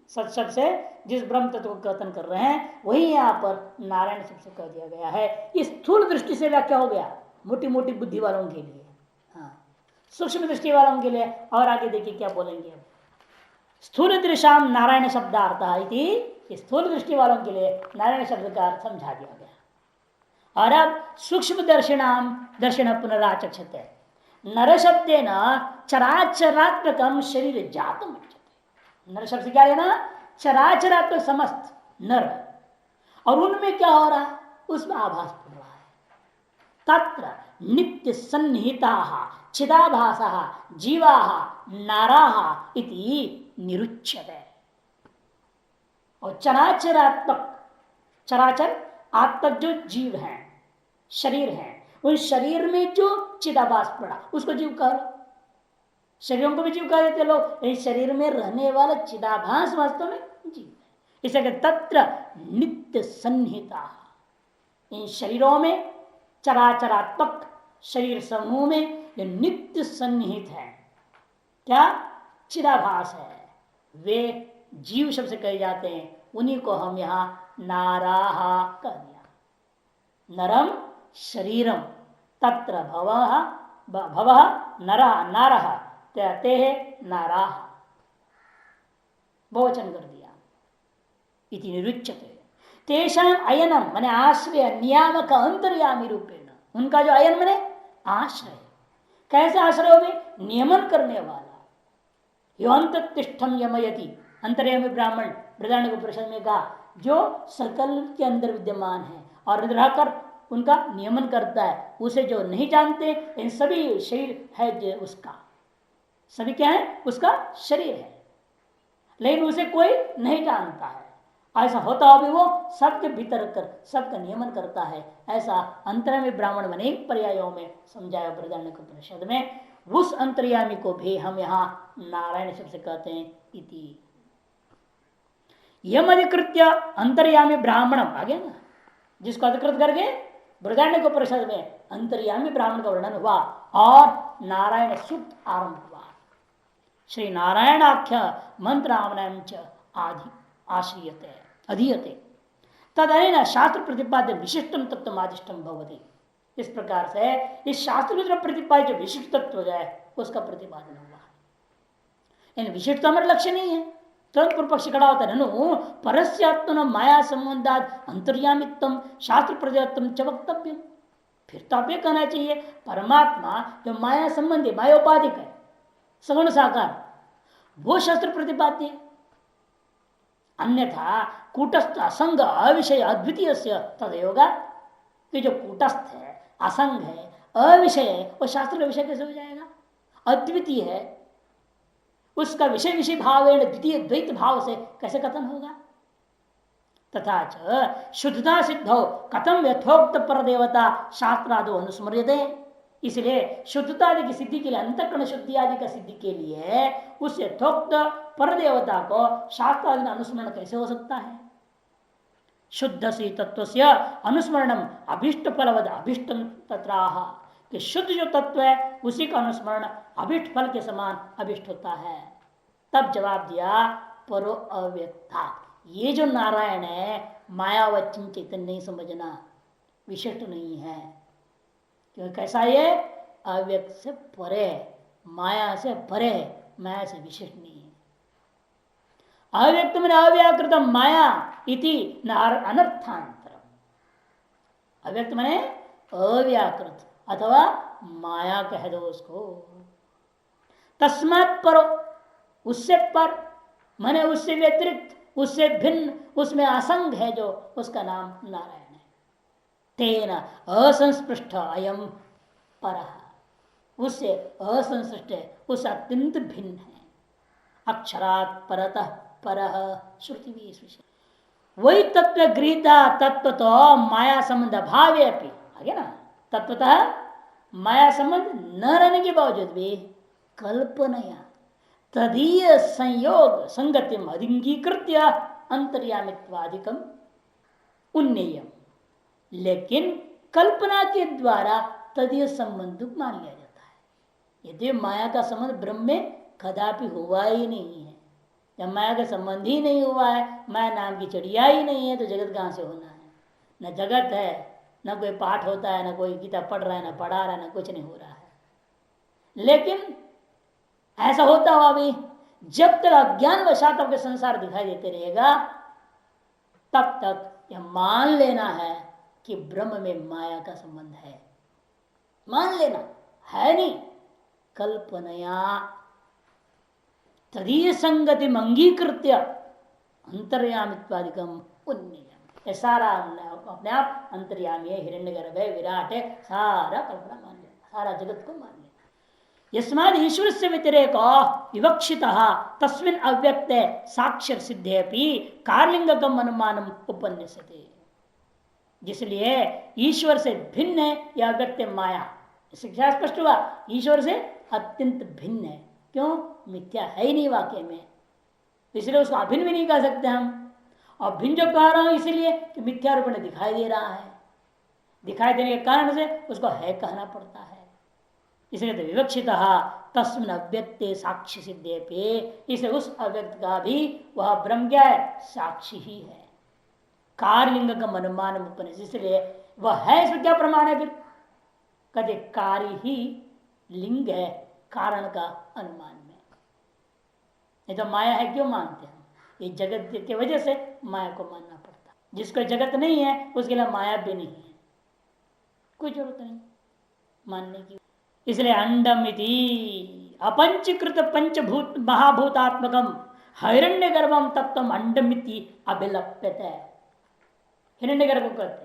सत शब्द से जिस ब्रह्म तत्व को कथन कर रहे हैं, वही यहाँ पर नारायण शब्द से कह दिया गया है। इस स्थूल दृष्टि से व्याख्या हो गया मोटी मोटी बुद्धि वालों के लिए। हाँ, सूक्ष्म दृष्टि वालों के लिए और आगे देखिए क्या बोलेंगे। अब स्थूल दृशाम नारायण शब्दार्थ इति, स्थूल दृष्टि वालों के लिए नारायण शब्द का अर्थ समझा दिया गया। और अब सूक्ष्म दर्शन पुनराचक्षते, नर शब्देन चराचरात्मकम शरीर जातम। नर शब्द क्या लेना? चराचरात्मक समस्त नर, और उनमें क्या हो रहा है? उसमें आभास पड़ रहा है। तत्र नित्य सन्निहिता चिदाभासा जीवा नाराः इति निरुच्यते। और चराचरात्मक, चराचर आत्मक जो जीव है, शरीर है, उन शरीर में जो चिदाभास पड़ा उसको जीव कहो। शरीरों को भी जीव कह देते लोग, इस शरीर में रहने वाला चिदाभास वास्तव में जीव है। इसे तत्र नित्य सन्निहिता, इन शरीरों में चराचरात्मक शरीर समूह में जो नित्य सन्निहित है, क्या? चिदाभास है। वे जीव शब्द से कहे जाते हैं, उन्हीं को हम यहां नाराह कर दिया। नरम शरीरम तत्र भवः नारः ते नाराः बहुवचन कर दिया। इति निरुच्यते तेषाम अयनम माने आश्रय नियामक अंतर्यामी रूपेण, उनका जो अयन माने आश्रय, कैसे आश्रय हो भी नियमन करने वाला। यो अंततिष्ठम यमयति, अंतर्यामी ब्राह्मण बृहदारण्यक उपनिषद में कहा जो सकल के अंदर विद्यमान है और रहकर उनका नियमन करता है, उसे जो नहीं जानते इन सभी शरीर है उसका, सभी क्या है उसका शरीर है, लेकिन उसे कोई नहीं जानता है। ऐसा होता हो भी वो सबके भीतर कर सबका नियमन करता है। ऐसा अंतर्यामी ब्राह्मण में अनेक पर्यायों में समझाया बृहदारण्यक उपनिषद में। उस अंतर्यामी को भी हम यहाँ नारायण शब्द से कहते हैं। इति यम अधिकृत्य अंतर्यामी ब्राह्मणम आ गया ना, जिसको अधिकृत करके बृहदारण्यक उपनिषद में अंतर्यामी ब्राह्मण का वर्णन हुआ और नारायण सूक्त आरंभ हुआ। श्री नारायणाख्य मंत्रामनम च आदि आश्रियते अधीयते तदनेन शास्त्र प्रतिपाद्य विशिष्टम तत्व आदिष्टम भवति। इस प्रकार से इस शास्त्र में प्रतिपाद्य जो विशिष्ट तत्व है उसका प्रतिपादन हुआ। इन विशिष्ट तो हमारा लक्ष्य नहीं है। तुरंत पूर्व पक्ष खड़ा होता है नु परस्यात्मन माया संबंधात अंतर्यामित्वम शास्त्र प्रतिपाद्यम च वक्तव्यम। फिर तो आप ये कहना चाहिए परमात्मा जो माया संबंधी मायोपाधिक है सगुण साकार वो शास्त्र प्रतिपाद्य है। अन्यथा कूटस्थ असंग अविषय अद्वितीय तदयोगा कि जो कूटस्थ है असंग है अविषय है वो शास्त्र का विषय कैसे हो जाएगा? अद्वितीय है, उसका विषय विषय भाव द्वितीय द्वैत भाव से कैसे कथन होगा? तथा च शुद्धता सिद्धो कथम यथोक्त पर देवता शास्त्रादो अनुस्मर्यते। इसलिए शुद्धता आदि की सिद्धि के लिए अंतःकरण शुद्धि आदि का सिद्धि के लिए उस यथोक्त पर देवता को शास्त्र आदि में अनुस्मरण कैसे हो सकता है? शुद्ध सी तत्व से अनुस्मरणम अभिष्ट फलवद अभिष्टम तत्राह कि शुद्ध जो तत्व है उसी का अनुस्मरण अभिष्ट फल के समान अभिष्ट होता है। तब जवाब दिया परो अव्यक्ता, ये जो नारायण है मायावचन चेतन नहीं समझना, विशिष्ट नहीं है। क्योंकि कैसा ये अव्यक्त से परे है, माया से परे है, माया से विशिष्ट नहीं है। अव्यक्त में अव्याकृत माया इति अनर्थांतरम। अव्यक्त माने अव्याकृत अथवा माया कह दो उसको। तस्मात् पर, उससे पर माने उससे व्यतिरिक्त उससे भिन्न उसमें असंग है जो उसका नाम नारायण है। तेन असंस्पृष्ट अयम परः, उससे असंस्पृष्ट है, उससे अत्यंत भिन्न है। अक्षरात् परतः परः श्रुति भी इस विषय वही तत्व गृहीता तत्व तो माया संबंध भावे अपनी आगे ना, तत्वतः माया संबंध न रहने के बावजूद भी कल्पनया तदीय संयोग संगतिम अधिंगीकृत्य अंतर्यामित्वादिकम उन्नयम, लेकिन कल्पना के द्वारा तदीय संबंध मान लिया जाता है। यदि माया का संबंध ब्रह्म में कदापि हुआ ही नहीं है, जब माया का संबंध ही नहीं हुआ है, माया नाम की चिड़िया ही नहीं है, तो जगत कहाँ से होना है? न जगत है, न कोई पाठ होता है, न कोई गीता पढ़ रहा है, न पढ़ा रहा है, न कुछ नहीं हो रहा है। लेकिन ऐसा होता हुआ भी जब तक अज्ञान वशात आपके संसार दिखाई देते रहेगा तब तक यह मान लेना है कि ब्रह्म में माया का संबंध है। मान लेना है नहीं, कल्पनया तदीय संगति अंगीकृत्य अंतर्यामित्वादिकम उन्नयम। सारा अपने आप अंतर्यामी है, हिरण्यगर्भ है, विराट है, सारा कल्पना मान लेना, सारा जगत को मान लेना। यस्माद् ईश्वर से व्यतिरेक विवक्षितः तस्मिन् अव्यक्त साक्ष्य सिद्धेपि कार्लिंगकम अनुमानम उपन्यस्यते। जिसलिए ईश्वर से भिन्न है यह अव्यक्त माया, शिक्षा स्पष्ट हुआ, ईश्वर से अत्यंत भिन्न है। क्यों? मिथ्या है ही नहीं वाक्य में, इसलिए उसको अभिन्न भी नहीं कह सकते हम। और भिन्न जो कह रहा हूं इसलिए कि मिथ्या रूप में दिखाई दे रहा है, दिखाई देने के कारण से उसको है कहना पड़ता है। इसलिए तो विवक्षित तस्मिन् अव्यक्ते साक्षी सिद्धे पे, इसे उस अव्यक्त का भी वह ब्रह्म क्या है? साक्षी ही है। कार्यलिंग का अनुमान उपनिषद, इसलिए वह है, इसमें क्या प्रमाण है फिर? कहते कार्य ही लिंग है कारण का अनुमान में। ये तो माया है क्यों मानते हैं? ये जगत की वजह से माया को मानना पड़ता। जिसको जगत नहीं है उसके लिए माया भी नहीं है, कोई जरूरत नहीं मानने की। इसलिए अंडम इति अपंचीकृत पंचभूत महाभूतात्मकम हिरण्य गर्भम तत्व अंडमिति अभिलप्यते। हिरण्य गर्भ को कहते हैं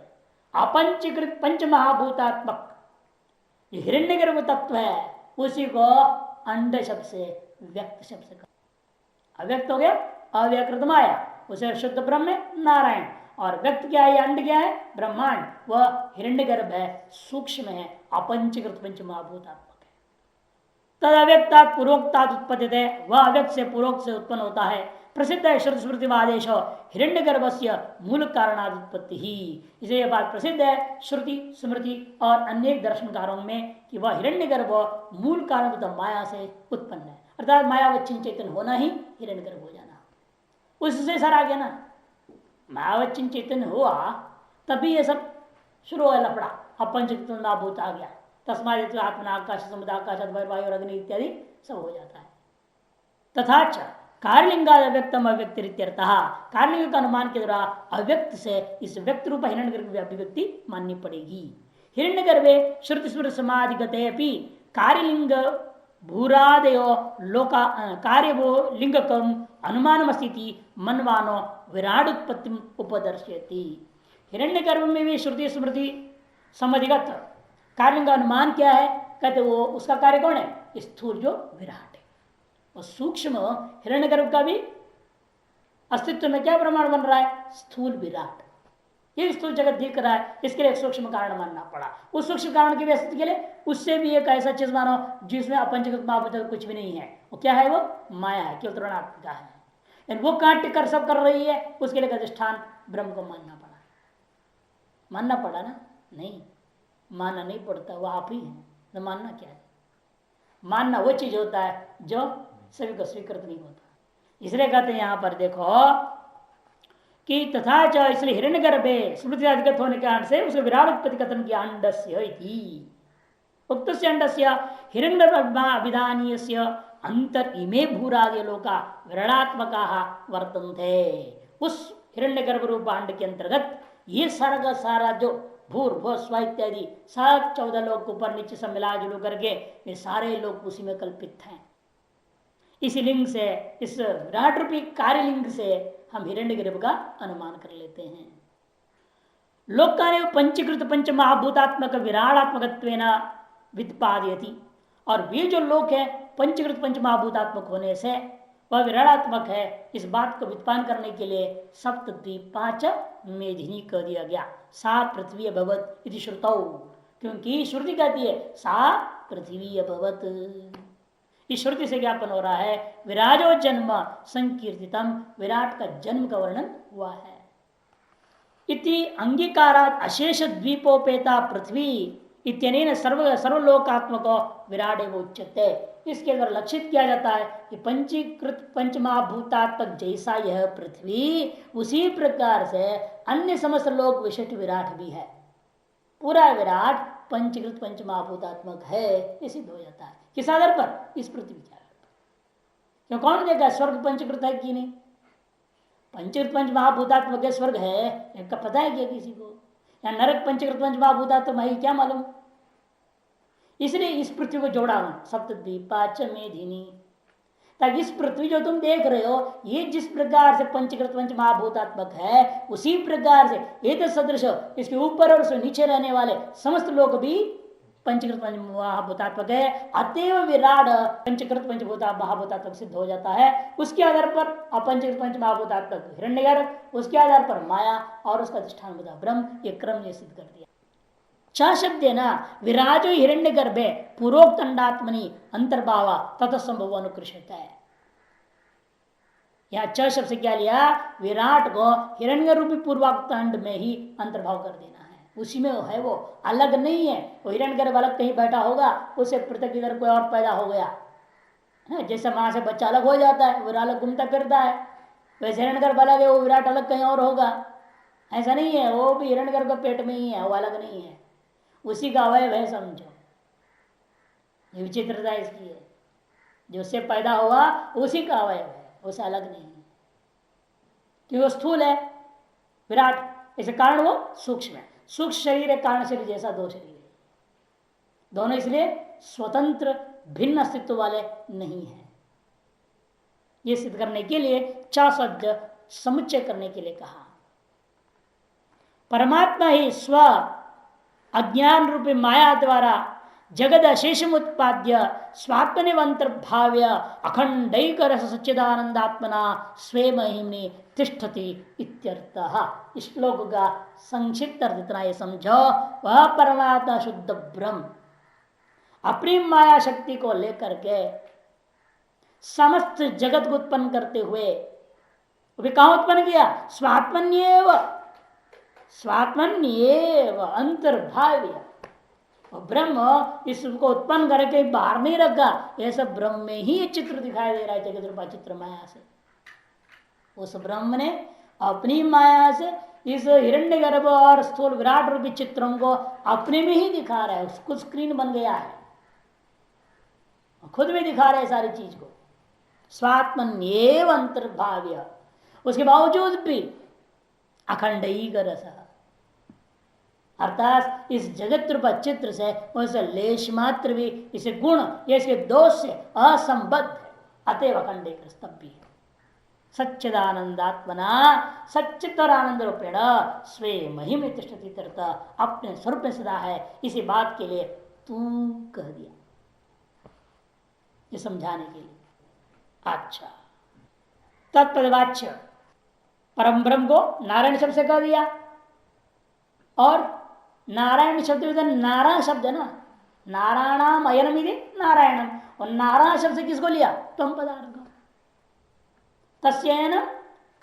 अपंचीकृत पंच महाभूतात्मक। हिरण्य गर्भ तत्व है उसी को अंड शब्द से व्यक्त शब्द से। अव्यक्त हो गया अव्यकृत माया, उसे शुद्ध ब्रह्म है नारायण, और व्यक्त क्या है? अंड क्या है? ब्रह्मांड। वह हिरण्यगर्भ है, सूक्ष्म है, अपंचीकृत पंच महाभूतात्मक है। तद अव्यक्तात् पूर्वोक्तात् उत्पद्यते, वह अव्यक्त से पूर्वोक्त से उत्पन्न होता है। प्रसिद्ध है श्रुति स्मृतिवादेश हिरण्यगर्भस्य मूल कारणाद उत्पत्ति ही। इसे यह बात प्रसिद्ध है श्रुति स्मृति और अन्य दर्शनकारों में कि वह हिरण्यगर्भ मूल कारण माया से उत्पन्न है, अर्थात मायावच्छिन्न चैतन्य होना ही हिरण्यगर्भ हो जाना। उससे सर आ गया ना, मायावच्छिन्न चैतन्य हुआ तभी ये सब शुरू हुआ लफड़ा। अपंचभूत आ गया, तस्मात् आत्मना आकाश समुद्र आकाश वायु और अग्नि इत्यादि सब हो जाता है। तथा कार्यलिंगाद अव्यक्तम अव्यक्तिरित्यर्थः, कार्यलिंग का अनुमान के द्वारा अव्यक्त से इस व्यक्त रूप हिरण्यगर्भ की अभिव्यक्ति माननी पड़ेगी। हिरण्यगर्भे श्रुति स्मृति समाधिगते अपि कार्यलिंग भूरादयो लोका कार्यभो लिंगकम अनुमानमस्ति मनवानो विराट उत्पत्ति उपदर्शयति। हिरण्यगर्भ में भी श्रुति स्मृति समाधिगत कार्यलिंग का अनुमान क्या है? कहते वो उसका कार्य कौन है? स्थूल जो विराट है। और सूक्ष्म हिरण्यगर्भ का भी अस्तित्व में क्या प्रमाण बन रहा है? स्थूल विराट। ये स्थूल जगत दिख रहा है, इसके लिए एक सूक्ष्म कारण मानना पड़ा। उस सूक्ष्म कारण के भी अस्तित्व के लिए उससे भी एक ऐसा चीज मानो जिसमें अपंचीकृत महाभूत कुछ भी नहीं है। वो क्या है? वो माया है, केवल ऋणात्मिका है। वो काट कर सब कर रही है, उसके लिए अधिष्ठान ब्रह्म को मानना पड़ा। मानना पड़ा ना? नहीं मानना नहीं पड़ता, वो आप ही है। तो मानना क्या है? मानना वो चीज होता है जो सभी को स्वीकृत नहीं होता। इसलिए कहते हैं यहां पर देखो कि तथा च, इसलिए हिरण्यगर्भे स्मृति अधिगत होने के कारण से उसके विराट उत्पत्ति कथन किया अंडस्य उक्त अंडस्य हिरण्यगर्भाभिधानीय अंतर इमे भूरादि लोका विरणात्मका वर्तन्ते। उस हिरण्यगर्भ रूप अंड के अंतर्गत ये सारा का सारा जो भूर्भुव स्व इत्यादि सब 14 लोग ऊपर नीचे सब मिला जुलू करके ये सारे लोग उसी में कल्पित हैं। इसी लिंग से, इस विराट रूपी कार्यलिंग से हम हिरण्यगर्भ का अनुमान कर लेते हैं। लोकाने पंचीकृत पंच महाभूतात्मक विराटात्मकत्वेन व्युत्पादयति, और वे जो लोक है पंचीकृत पंच महाभूतात्मक होने से वह विराटात्मक है, इस बात को व्युत्पन्न करने के लिए सप्तद्वीपाच मेधिनी कर दिया गया। सा पृथ्वी अभवत इति श्रुतौ, क्योंकि श्रुति कहती है सा पृथ्वी अभवत। इस श्रुति से ज्ञापन हो रहा है विराजो जन्म संकीर्तितम, विराट का जन्म का वर्णन हुआ है। इति अंगीकारात् अशेष द्वीपोपेता पृथ्वी इत्यनेन सर्वलोकात्मको विराट एवं उच्यते। इसके द्वारा लक्षित किया जाता है कि पंचीकृत पंचमहाभूतात्मक जैसा यह पृथ्वी, उसी प्रकार से अन्य समस्त लोक विशिष्ट विराट भी है। पूरा विराट पंचीकृत पंचमहाभूतात्मक है, ये सिद्ध हो जाता है। किस आधार पर? इस पृथ्वी के आधार पर। क्यों? कौन देगा स्वर्ग पंचीकृत है कि नहीं? पंचीकृत पंच महाभूतात्मक स्वर्ग है, इनका पता है क्या किसी को? या नरक पंचीकृत पंच महाभूतात्मक है, क्या मालूम? इसलिए इस पृथ्वी को जोड़ा सप्तद्वीपाच मेधिनी, ताकि इस पृथ्वी जो तुम देख रहे हो ये जिस प्रकार से पंचीकृत पंच महाभूतात्मक है, उसी प्रकार से ये तो सदृश इसके ऊपर और नीचे रहने वाले समस्त लोग भी पंचीकृत पंच महाभूतात्मक है। अतएव विराट पंचीकृत पंचभूता महाभूतात्मक सिद्ध हो जाता है। उसके आधार पर अपंचीकृत पंच महाभूतात्मक हिरण्यगर्भ, उसके आधार पर माया और उसका अधिष्ठान बता ब्रह्म, ये क्रम ये सिद्ध कर दिया। च शब्द है ना विराजो हिरण्यगर्भे पूर्वोक्त अंडात्मनि अंतर्भाव तथा संभव अनुकृष्ट है। यह च शब्द से क्या लिया? विराट को हिरण्य रूपी पूर्वोक्त अंड में ही अंतर्भाव कर देना है, उसी में है, वो अलग नहीं है। वो हिरण्यगर्भ अलग कहीं बैठा होगा, उसे पृथक इधर कोई और पैदा हो गया, जैसे मां से बच्चा अलग हो जाता है, वो अलग घूमता फिरता है, वैसे हिरण्यगर्भ अलग है, वो विराट अलग कहीं और होगा। ऐसा नहीं है, वो भी हिरण्यगर्भ के पेट में ही है, वो अलग नहीं है, उसी का अवयव है समझो। ये विचित्रता इसकी है, जो उससे पैदा हुआ उसी का अवयव है, उसे अलग नहीं है, क्योंकि वो स्थूल है विराट, इसे कारण वो सूक्ष्म है। सूक्ष्म शरीर है, कारण शरीर जैसा दो शरीर है, दोनों इसलिए स्वतंत्र भिन्न अस्तित्व वाले नहीं है। ये सिद्ध करने के लिए चाशब्द समुच्चय करने के लिए कहा। परमात्मा ही स्व अज्ञान रूपी माया द्वारा जगद अशेषम उत्पाद्य स्वात्मनिवंतर्भाव्य अखंडैक रस सच्चिदानंदात्मना स्वे महिमनि तिष्ठति इत्यर्थः। इस श्लोक का संक्षिप्त अर्थ इतना ये समझो, वह परमात्मा शुद्ध ब्रह्म अपनी माया शक्ति को लेकर के समस्त जगत को उत्पन्न करते हुए, वे कहां उत्पन्न किया? स्वात्मन्येव, स्वात्मन्येव अंतर्भाव्य। ब्रह्म इसको उत्पन्न करके बाहर नहीं रखा, यह सब ब्रह्म में ही चित्र दिखाई दे रहा है, जगत रूपा चित्र माया से। उस ब्रह्म ने अपनी माया से इस हिरण्यगर्भ और स्थूल विराट रूपी चित्रों को अपने में ही दिखा रहा है, उसको स्क्रीन बन गया है, खुद में दिखा रहे सारी चीज को। स्वात्मन्येव अंतर्भाव्य, उसके बावजूद भी अखंडैक रस, अर्थात इस जगत रूप चित्र से वैसे लेश मात्र भी इसे गुण या इसके दोष से असंबद्ध है, अतएव अखंडैक रस तब भी है। सच्चिदानंदात्मना, सच्चित और आनंद रूपेण स्वे महिम तिष्ठति, अपने स्वरूप में सदा है, इसी बात के लिए तू कह दिया, ये समझाने के लिए। अच्छा, तत्पदवाच्य परम ब्रह्म को नारायण शब्द से कह दिया, और नारायण शब्द नारायण शब्द है ना, नारायणाम अयनम यदि नारायणम, और नारायण शब्द से किसको लिया? त्वम पदार्थ को, तस्यैन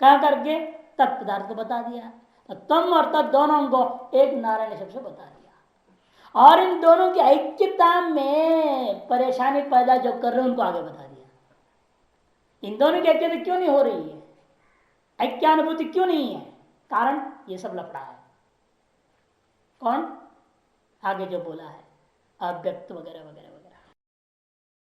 कह करके तत्पदार्थ को बता दिया। तो त्वम और तत् दोनों को एक नारायण शब्द से बता दिया, और इन दोनों की ऐक्यता में परेशानी पैदा जो कर रहे हैं उनको आगे बता दिया। इन दोनों की ऐक्यता क्यों नहीं हो रही है, ऐक्यानुभूति क्यों नहीं है? कारण ये सब लफड़ा है। कौन? आगे जो बोला है अव्यक्त वगैरह वगैरह।